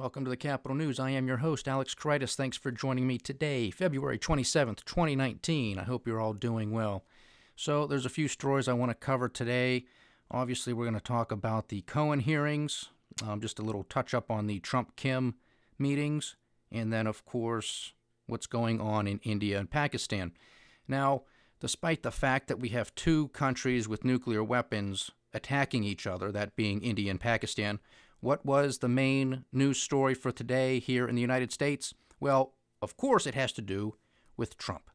Welcome to the Capitol News. I am your host, Alex Kreitis. Thanks for joining me today, February 27th, 2019. I hope you're all doing well. So there's a few stories I want to cover today. Obviously, we're going to talk about the Cohen hearings, just a little touch-up on the Trump-Kim meetings, and then, of course, what's going on in India and Pakistan. Now, despite the fact that we have two countries with nuclear weapons attacking each other, that being India and Pakistan, what was the main news story for today here in the United States? Well, of course it has to do with Trump.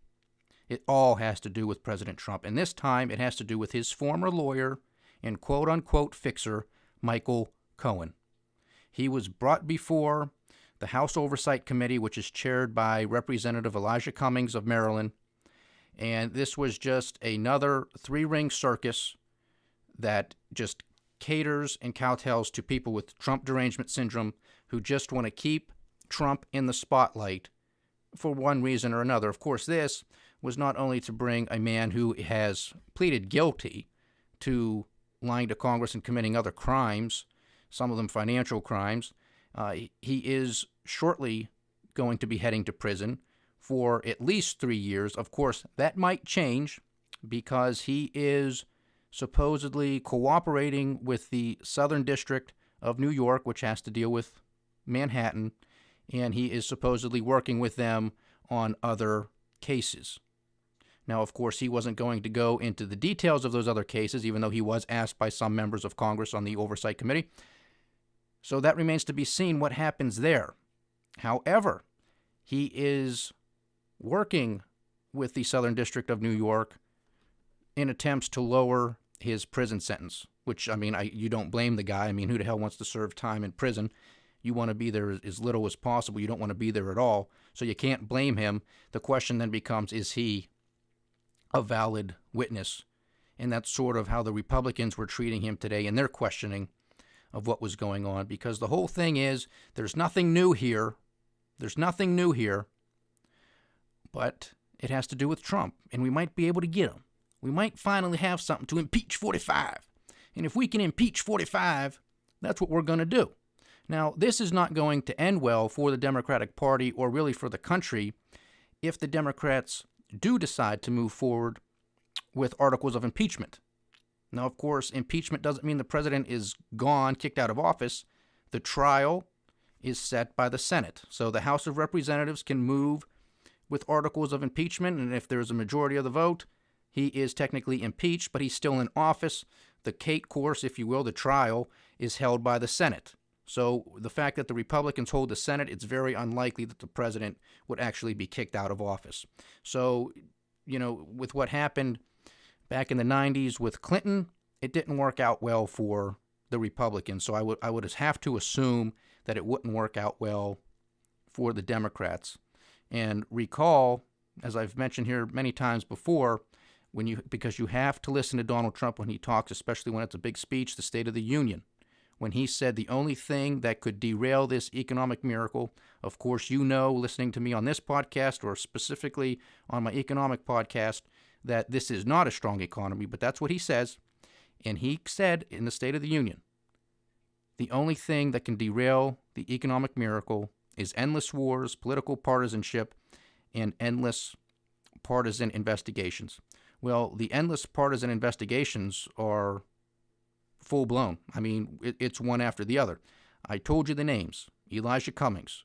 It all has to do with President Trump. And this time it has to do with his former lawyer and quote-unquote fixer, Michael Cohen. He was brought before the House Oversight Committee, which is chaired by Representative Elijah Cummings of Maryland. And this was just another three-ring circus that just caters and kowtows to people with Trump derangement syndrome who just want to keep Trump in the spotlight for one reason or another. Of course, this was not only to bring a man who has pleaded guilty to lying to Congress and committing other crimes, some of them financial crimes. He is shortly going to be heading to prison for at least 3 years. Of course, that might change because he is supposedly cooperating with the Southern District of New York, which has to deal with Manhattan, and he is supposedly working with them on other cases. Now, of course, he wasn't going to go into the details of those other cases, even though he was asked by some members of Congress on the Oversight Committee. So that remains to be seen what happens there. However, he is working with the Southern District of New York in attempts to lower his prison sentence, which, you don't blame the guy. Who the hell wants to serve time in prison? You want to be there as little as possible. You don't want to be there at all. So you can't blame him. The question then becomes, is he a valid witness? And that's sort of how the Republicans were treating him today in their questioning of what was going on, because the whole thing is there's nothing new here. There's nothing new here, but it has to do with Trump, and we might be able to get him. We might finally have something to impeach 45. And if we can impeach 45, that's what we're going to do. Now, this is not going to end well for the Democratic Party or really for the country if the Democrats do decide to move forward with articles of impeachment. Now, of course, impeachment doesn't mean the president is gone, kicked out of office. The trial is set by the Senate. So the House of Representatives can move with articles of impeachment, and if there's a majority of the vote, he is technically impeached, but he's still in office. The Kate course, if you will, the trial, is held by the Senate. So the fact that the Republicans hold the Senate, it's very unlikely that the president would actually be kicked out of office. So, with what happened back in the 90s with Clinton, it didn't work out well for the Republicans. So I would have to assume that it wouldn't work out well for the Democrats. And recall, as I've mentioned here many times before, because you have to listen to Donald Trump when he talks, especially when it's a big speech, the State of the Union, when he said the only thing that could derail this economic miracle, of course, listening to me on this podcast or specifically on my economic podcast, that this is not a strong economy, but that's what he says. And he said in the State of the Union, the only thing that can derail the economic miracle is endless wars, political partisanship, and endless partisan investigations. Well, the endless partisan investigations are full-blown. It's one after the other. I told you the names: Elijah Cummings,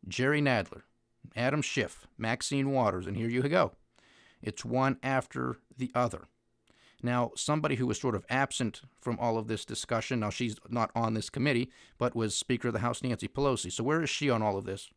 Jerry Nadler, Adam Schiff, Maxine Waters, and here you go. It's one after the other. Now, somebody who was sort of absent from all of this discussion, now she's not on this committee, but was Speaker of the House Nancy Pelosi. So where is she on all of this?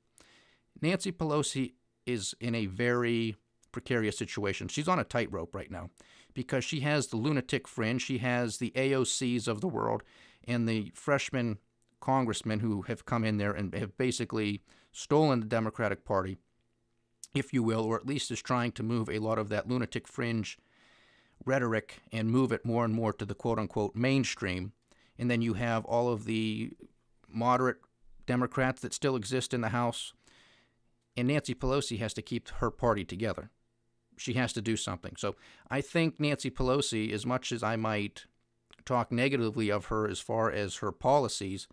Nancy Pelosi is in a very precarious situation. She's on a tightrope right now because she has the lunatic fringe, she has the AOCs of the world, and the freshman congressmen who have come in there and have basically stolen the Democratic Party, if you will, or at least is trying to move a lot of that lunatic fringe rhetoric and move it more and more to the quote-unquote mainstream. And then you have all of the moderate Democrats that still exist in the House. And Nancy Pelosi has to keep her party together. She has to do something. So I think Nancy Pelosi, as much as I might talk negatively of her as far as her policies,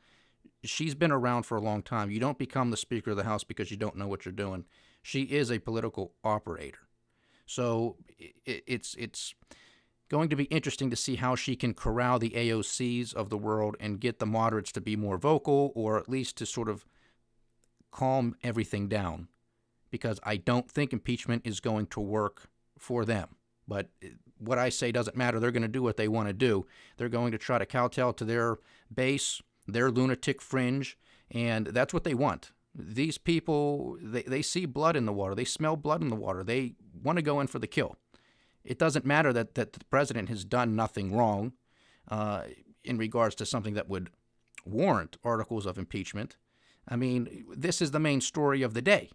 she's been around for a long time. You don't become the Speaker of the House because you don't know what you're doing. She is a political operator. So it's going to be interesting to see how she can corral the AOCs of the world and get the moderates to be more vocal, or at least to sort of calm everything down, because I don't think impeachment is going to work for them. But what I say doesn't matter. They're going to do what they want to do. They're going to try to kowtow to their base, their lunatic fringe, and that's what they want. These people, they see blood in the water. They smell blood in the water. They want to go in for the kill. It doesn't matter that the president has done nothing wrong in regards to something that would warrant articles of impeachment. I mean, this is the main story of the day.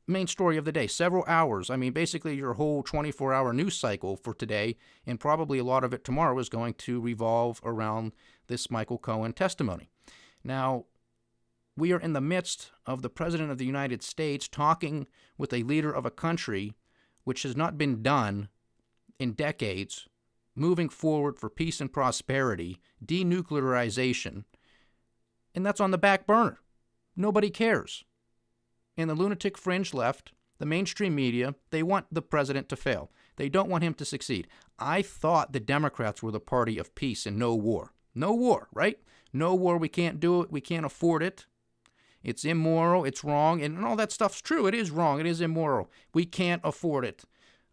Main story of the day, several hours. I mean, basically your whole 24-hour news cycle for today, and probably a lot of it tomorrow, is going to revolve around this Michael Cohen testimony. Now, we are in the midst of the President of the United States talking with a leader of a country which has not been done in decades, moving forward for peace and prosperity, denuclearization, and that's on the back burner. Nobody cares. And the lunatic fringe left, the mainstream media, they want the president to fail. They don't want him to succeed. I thought the Democrats were the party of peace and no war. No war, right? No war, we can't do it, we can't afford it. It's immoral, it's wrong, and all that stuff's true. It is wrong, it is immoral. We can't afford it.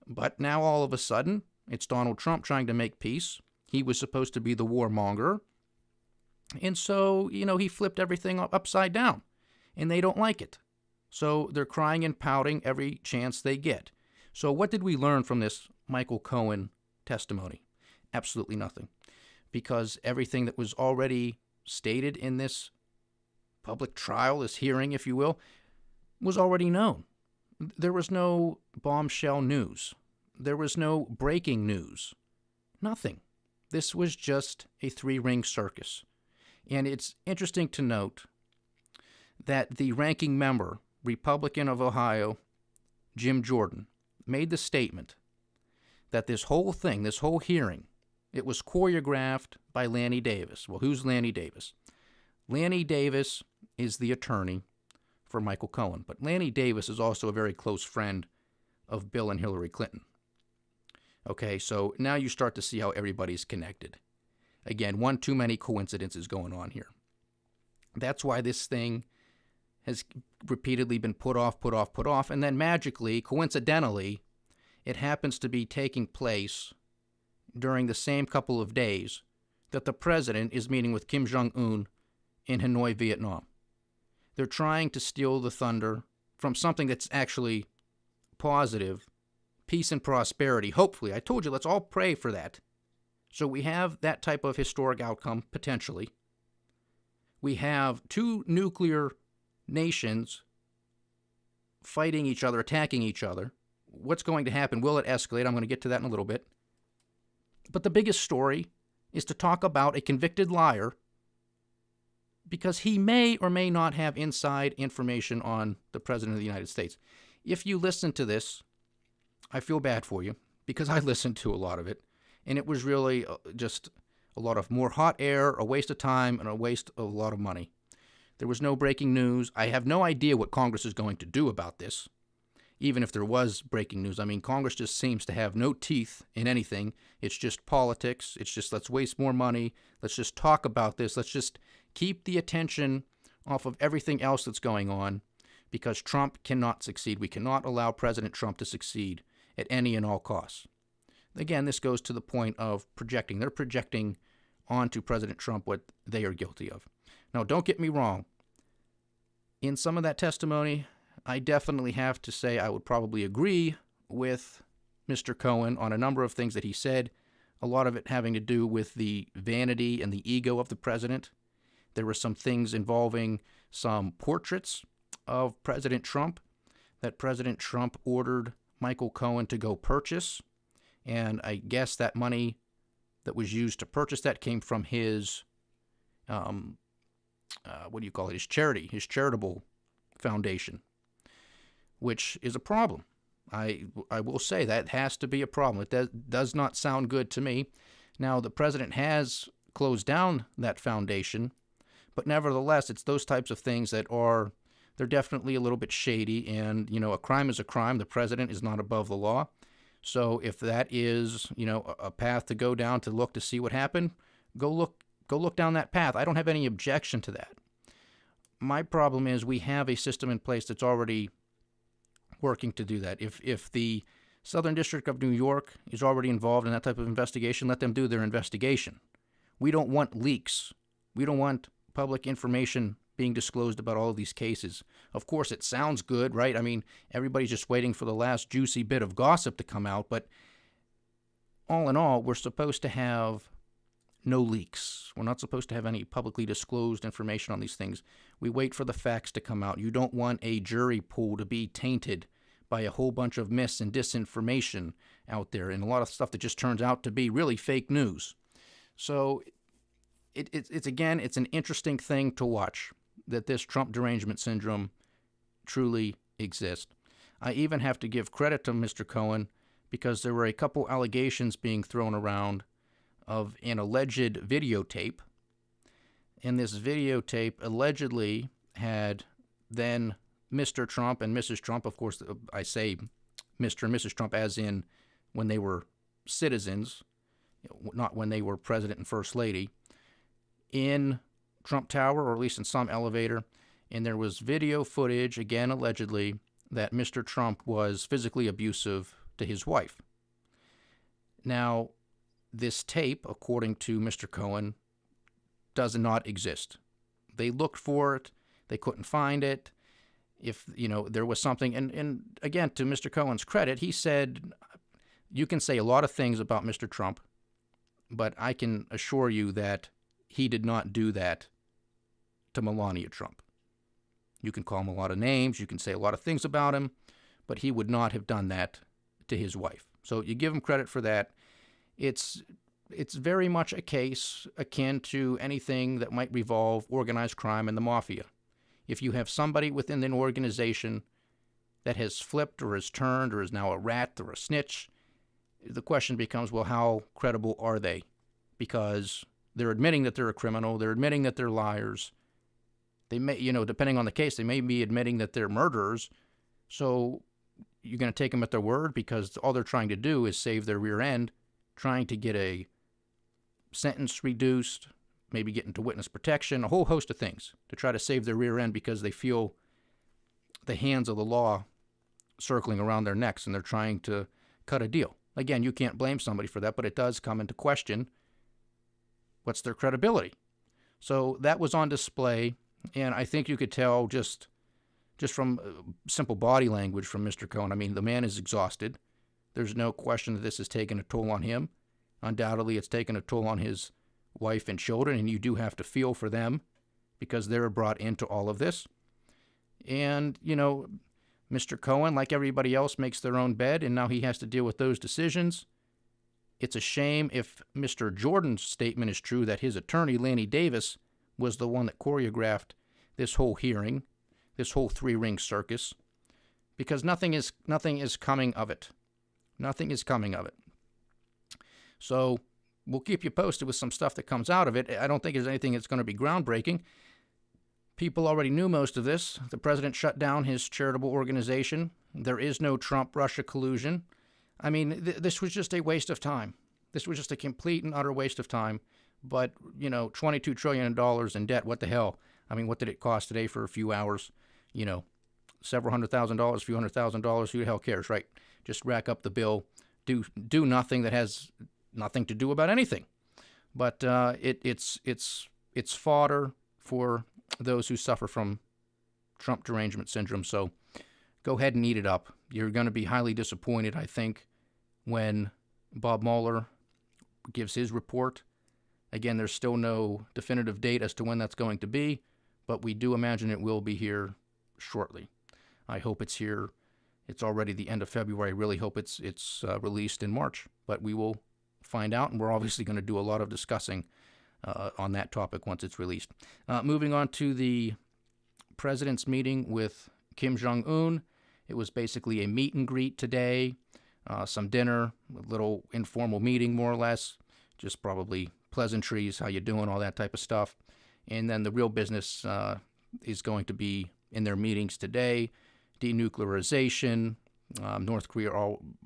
But now all of a sudden, it's Donald Trump trying to make peace. He was supposed to be the warmonger. And so, he flipped everything upside down. And they don't like it. So they're crying and pouting every chance they get. So what did we learn from this Michael Cohen testimony? Absolutely nothing. Because everything that was already stated in this public trial, this hearing, if you will, was already known. There was no bombshell news. There was no breaking news. Nothing. This was just a three-ring circus. And it's interesting to note that the ranking member, Republican of Ohio, Jim Jordan, made the statement that this whole thing, this whole hearing, it was choreographed by Lanny Davis. Well, who's Lanny Davis? Lanny Davis is the attorney for Michael Cohen, but Lanny Davis is also a very close friend of Bill and Hillary Clinton. Okay, so now you start to see how everybody's connected. Again, one too many coincidences going on here. That's why this thing has repeatedly been put off, and then magically, coincidentally, it happens to be taking place during the same couple of days that the president is meeting with Kim Jong-un in Hanoi, Vietnam. They're trying to steal the thunder from something that's actually positive, peace and prosperity, hopefully. I told you, let's all pray for that. So we have that type of historic outcome, potentially. We have two nuclear nations fighting each other, attacking each other. What's going to happen? Will it escalate? I'm going to get to that in a little bit. But the biggest story is to talk about a convicted liar, because he may or may not have inside information on the President of the United States. If you listen to this, I feel bad for you, because I listened to a lot of it, and it was really just a lot of more hot air, a waste of time, and a waste of a lot of money. There was no breaking news. I have no idea what Congress is going to do about this, even if there was breaking news. I mean, Congress just seems to have no teeth in anything. It's just politics. It's just, let's waste more money. Let's just talk about this. Let's just keep the attention off of everything else that's going on, because Trump cannot succeed. We cannot allow President Trump to succeed at any and all costs. Again, this goes to the point of projecting. They're projecting onto President Trump what they are guilty of. Now, don't get me wrong. In some of that testimony, I definitely have to say I would probably agree with Mr. Cohen on a number of things that he said, a lot of it having to do with the vanity and the ego of the president. There were some things involving some portraits of President Trump that President Trump ordered Michael Cohen to go purchase, and I guess that money that was used to purchase that came from his, his charity, his charitable foundation, which is a problem. I will say that has to be a problem. It does not sound good to me. Now, the president has closed down that foundation, But nevertheless, it's those types of things that are, they're definitely a little bit shady. And, a crime is a crime. The president is not above the law. So if that is, a path to go down to look to see what happened, go look down that path. I don't have any objection to that. My problem is we have a system in place that's already working to do that. If the Southern District of New York is already involved in that type of investigation, let them do their investigation. We don't want leaks. We don't want public information being disclosed about all of these cases. Of course, it sounds good, right? I mean, everybody's just waiting for the last juicy bit of gossip to come out, but all in all, we're supposed to have no leaks. We're not supposed to have any publicly disclosed information on these things. We wait for the facts to come out. You don't want a jury pool to be tainted by a whole bunch of mis and disinformation out there, and a lot of stuff that just turns out to be really fake news. So it's an interesting thing to watch, that this Trump derangement syndrome truly exists. I even have to give credit to Mr. Cohen, because there were a couple allegations being thrown around of an alleged videotape. And this videotape allegedly had then Mr. Trump and Mrs. Trump, of course, I say Mr. and Mrs. Trump as in when they were citizens, not when they were president and first lady, in Trump Tower, or at least in some elevator. And there was video footage, again allegedly, that Mr. Trump was physically abusive to his wife. Now, this tape, according to Mr. Cohen, does not exist. They looked for it. They couldn't find it. If, there was something, and again, to Mr. Cohen's credit, he said, you can say a lot of things about Mr. Trump, but I can assure you that he did not do that to Melania Trump. You can call him a lot of names, you can say a lot of things about him, but he would not have done that to his wife. So you give him credit for that. It's very much a case akin to anything that might revolve organized crime and the mafia. If you have somebody within an organization that has flipped or has turned or is now a rat or a snitch, the question becomes, well, how credible are they? Because they're admitting that they're a criminal, they're admitting that they're liars. They may, depending on the case, they may be admitting that they're murderers. So you're going to take them at their word, because all they're trying to do is save their rear end, trying to get a sentence reduced, maybe get into witness protection, a whole host of things to try to save their rear end, because they feel the hands of the law circling around their necks and they're trying to cut a deal. Again, you can't blame somebody for that, but it does come into question, what's their credibility? So that was on display, and I think you could tell just from simple body language from Mr. Cohen. I mean, the man is exhausted. There's no question that this has taken a toll on him. Undoubtedly, it's taken a toll on his wife and children, and you do have to feel for them because they're brought into all of this. And, Mr. Cohen, like everybody else, makes their own bed, and now he has to deal with those decisions. It's a shame if Mr. Jordan's statement is true, that his attorney, Lanny Davis, was the one that choreographed this whole hearing, this whole three-ring circus, because nothing is coming of it. Nothing is coming of it. So we'll keep you posted with some stuff that comes out of it. I don't think there's anything that's going to be groundbreaking. People already knew most of this. The president shut down his charitable organization. There is no Trump-Russia collusion. I mean, this was just a waste of time. This was just a complete and utter waste of time. But, $22 trillion in debt, what the hell? I mean, what did it cost today for a few hours? Several $100,000, a few $100,000, who the hell cares, right? Just rack up the bill, do nothing that has nothing to do about anything. But it's fodder for those who suffer from Trump derangement syndrome. So go ahead and eat it up. You're going to be highly disappointed, I think, when Bob Mueller gives his report. Again, there's still no definitive date as to when that's going to be, but we do imagine it will be here shortly. I hope it's here. It's already the end of February. I really hope it's released in March, but we will find out, and we're obviously going to do a lot of discussing on that topic once it's released. Moving on to the president's meeting with Kim Jong-un. It was basically a meet and greet today, some dinner, a little informal meeting more or less, just probably pleasantries, how you doing, all that type of stuff. And then the real business is going to be in their meetings today, denuclearization. North Korea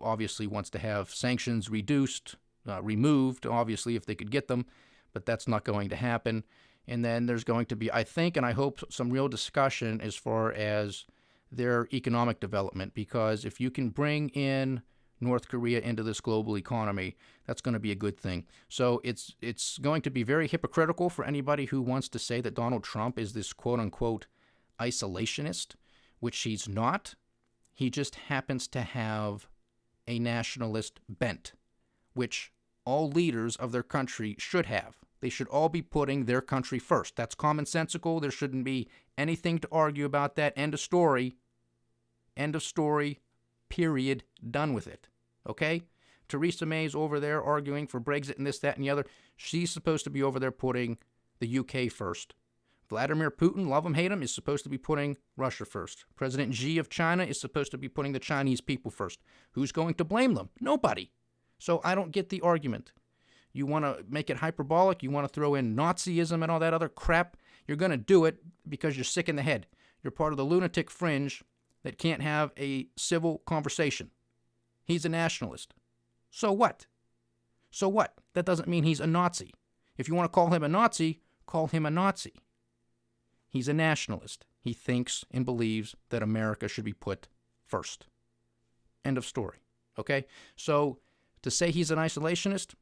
obviously wants to have sanctions removed, obviously, if they could get them, but that's not going to happen. And then there's going to be, I think, and I hope, some real discussion as far as their economic development, because if you can bring in North Korea into this global economy, that's going to be a good thing. So it's going to be very hypocritical for anybody who wants to say that Donald Trump is this quote-unquote isolationist, which he's not. He just happens to have a nationalist bent, which all leaders of their country should have. They should all be putting their country first. That's commonsensical. There shouldn't be anything to argue about that. End of story. End of story. Period. Done with it. Okay? Theresa May's over there arguing for Brexit and this, that, and the other. She's supposed to be over there putting the UK first. Vladimir Putin, love him, hate him, is supposed to be putting Russia first. President Xi of China is supposed to be putting the Chinese people first. Who's going to blame them? Nobody. So I don't get the argument. You want to make it hyperbolic, you want to throw in Nazism and all that other crap, you're going to do it because you're sick in the head. You're part of the lunatic fringe that can't have a civil conversation. He's a nationalist. So what? So what? That doesn't mean he's a Nazi. If you want to call him a Nazi, call him a Nazi. He's a nationalist. He thinks and believes that America should be put first. End of story. Okay? So to say he's an isolationist,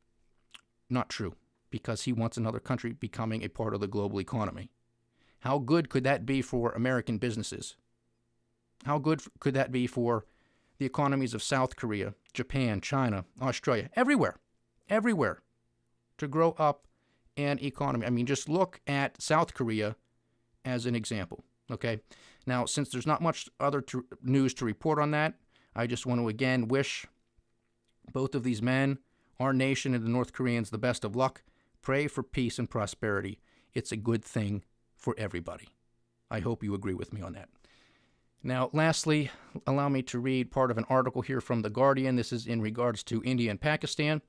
not true, because he wants another country becoming a part of the global economy. How good could that be for American businesses? How good could that be for the economies of South Korea, Japan, China, Australia, everywhere, to grow up an economy? I mean, just look at South Korea as an example, okay? Now, since there's not much other news to report on that, I just want to again wish both of these men, our nation, and the North Koreans the best of luck. Pray for peace and prosperity. It's a good thing for everybody. I hope you agree with me on that. Now, lastly, allow me to read part of an article here from The Guardian. This is in regards to India and Pakistan.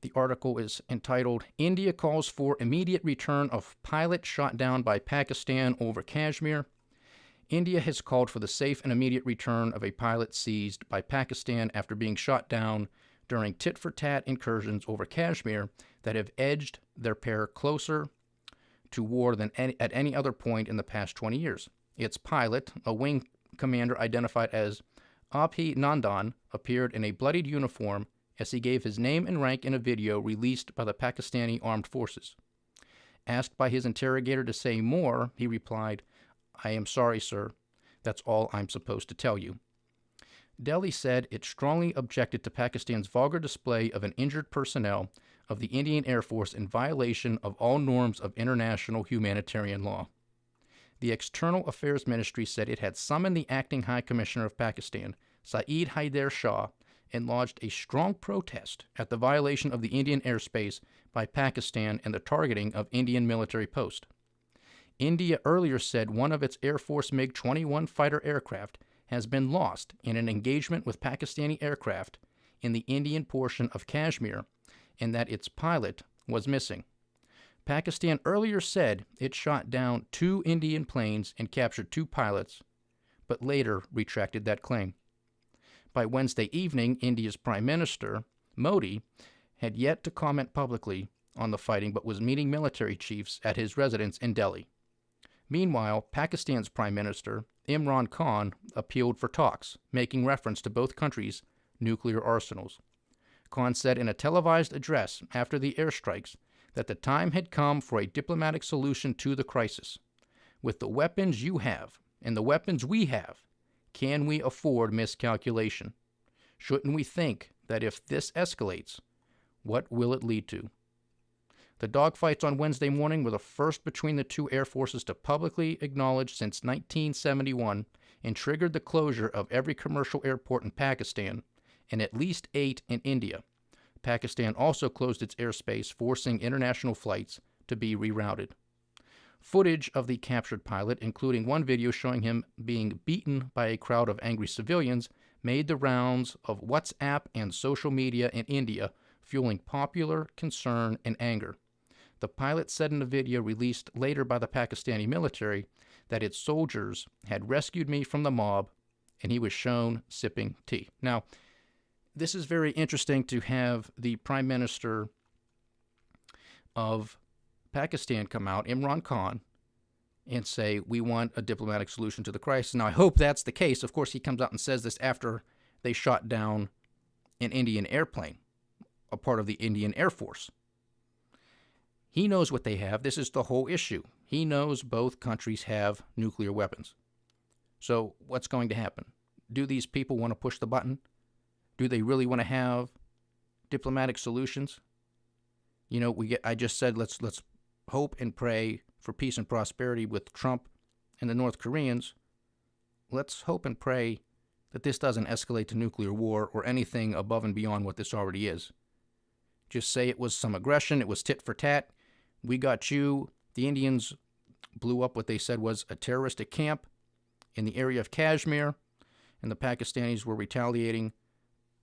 The article is entitled, India Calls for Immediate Return of Pilot Shot Down by Pakistan Over Kashmir. India has called for the safe and immediate return of a pilot seized by Pakistan after being shot down during tit-for-tat incursions over Kashmir that have edged their pair closer to war than at any other point in the past 20 years. Its pilot, a wing commander identified as Abhi Nandan, appeared in a bloodied uniform as he gave his name and rank in a video released by the Pakistani Armed Forces. Asked by his interrogator to say more, he replied, "I am sorry, sir. That's all I'm supposed to tell you." Delhi said it strongly objected to Pakistan's vulgar display of an injured personnel of the Indian Air Force in violation of all norms of international humanitarian law. The External Affairs Ministry said it had summoned the acting High Commissioner of Pakistan, Saeed Haider Shah, and lodged a strong protest at the violation of the Indian airspace by Pakistan and the targeting of Indian military posts. India earlier said one of its Air Force MiG-21 fighter aircraft has been lost in an engagement with Pakistani aircraft in the Indian portion of Kashmir, and that its pilot was missing. Pakistan earlier said it shot down 2 Indian planes and captured 2 pilots, but later retracted that claim. By Wednesday evening, India's Prime Minister, Modi, had yet to comment publicly on the fighting but was meeting military chiefs at his residence in Delhi. Meanwhile, Pakistan's Prime Minister, Imran Khan, appealed for talks, making reference to both countries' nuclear arsenals. Khan said in a televised address after the airstrikes that the time had come for a diplomatic solution to the crisis. With the weapons you have and the weapons we have, can we afford miscalculation? Shouldn't we think that if this escalates, what will it lead to? The dogfights on Wednesday morning were the first between the two air forces to publicly acknowledge since 1971 and triggered the closure of every commercial airport in Pakistan and at least 8 in India. Pakistan also closed its airspace, forcing international flights to be rerouted. Footage of the captured pilot, including one video showing him being beaten by a crowd of angry civilians, made the rounds of WhatsApp and social media in India, fueling popular concern and anger. The pilot said in a video released later by the Pakistani military that its soldiers had rescued me from the mob, and he was shown sipping tea. Now, this is very interesting to have the Prime Minister of Pakistan come out, Imran Khan, and say, we want a diplomatic solution to the crisis. Now, I hope that's the case. Of course, he comes out and says this after they shot down an Indian airplane, a part of the Indian Air Force. He knows what they have. This is the whole issue. He knows both countries have nuclear weapons. So what's going to happen? Do these people want to push the button? Do they really want to have diplomatic solutions? You know, I just said let's hope and pray for peace and prosperity with Trump and the North Koreans. Let's hope and pray that this doesn't escalate to nuclear war or anything above and beyond what this already is. Just say it was some aggression, it was tit for tat. We got you. The Indians blew up what they said was a terroristic camp in the area of Kashmir, and the Pakistanis were retaliating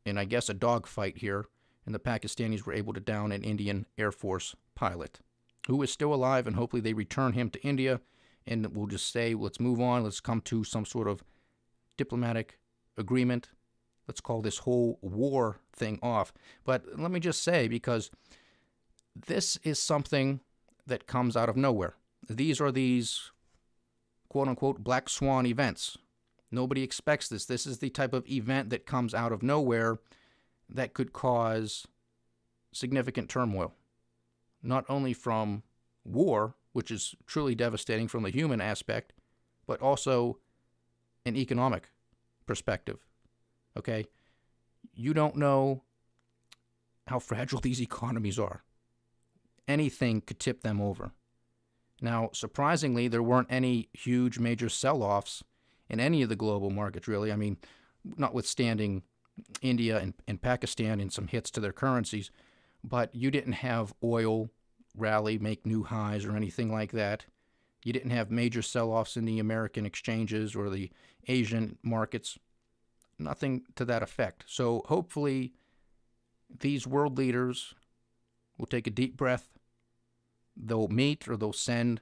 in, I guess, a dogfight here, and the Pakistanis were able to down an Indian Air Force pilot who is still alive, and hopefully they return him to India, and we'll just say, let's move on, let's come to some sort of diplomatic agreement. Let's call this whole war thing off. But let me just say, because this is something that comes out of nowhere. These are these quote-unquote black swan events. Nobody expects this. This is the type of event that comes out of nowhere that could cause significant turmoil. Not only from war, which is truly devastating from the human aspect, but also an economic perspective. Okay? You don't know how fragile these economies are. Anything could tip them over. Now, surprisingly, there weren't any huge major sell-offs in any of the global markets, really. I mean, notwithstanding India and Pakistan and some hits to their currencies, but you didn't have oil rally, make new highs or anything like that. You didn't have major sell-offs in the American exchanges or the Asian markets. Nothing to that effect. So hopefully these world leaders will take a deep breath. They'll meet, or they'll send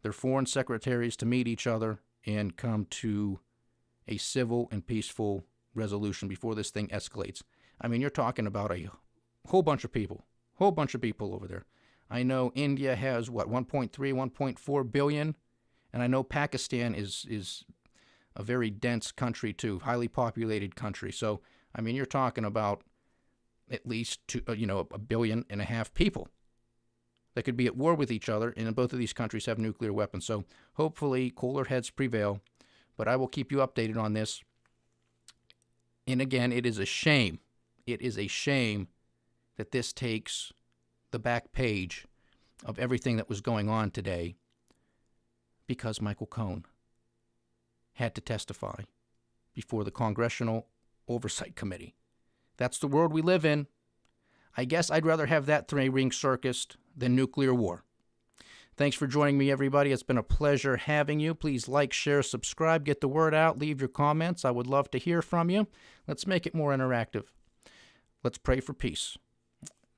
their foreign secretaries to meet each other and come to a civil and peaceful resolution before this thing escalates. I mean, you're talking about a whole bunch of people over there. I know India has, 1.3, 1.4 billion, and I know Pakistan is a very dense country too, highly populated country. So, I mean, you're talking about at least 1.5 billion people that could be at war with each other, and both of these countries have nuclear weapons. So hopefully cooler heads prevail, but I will keep you updated on this. And again, it is a shame. It is a shame that this takes the back page of everything that was going on today because Michael Cohen had to testify before the Congressional Oversight Committee. That's the world we live in. I guess I'd rather have that three-ring circus than nuclear war. Thanks for joining me, everybody. It's been a pleasure having you. Please like, share, subscribe, get the word out, leave your comments. I would love to hear from you. Let's make it more interactive. Let's pray for peace.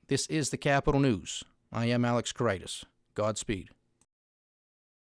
This is the Capital News. I am Alex Karitis. Godspeed.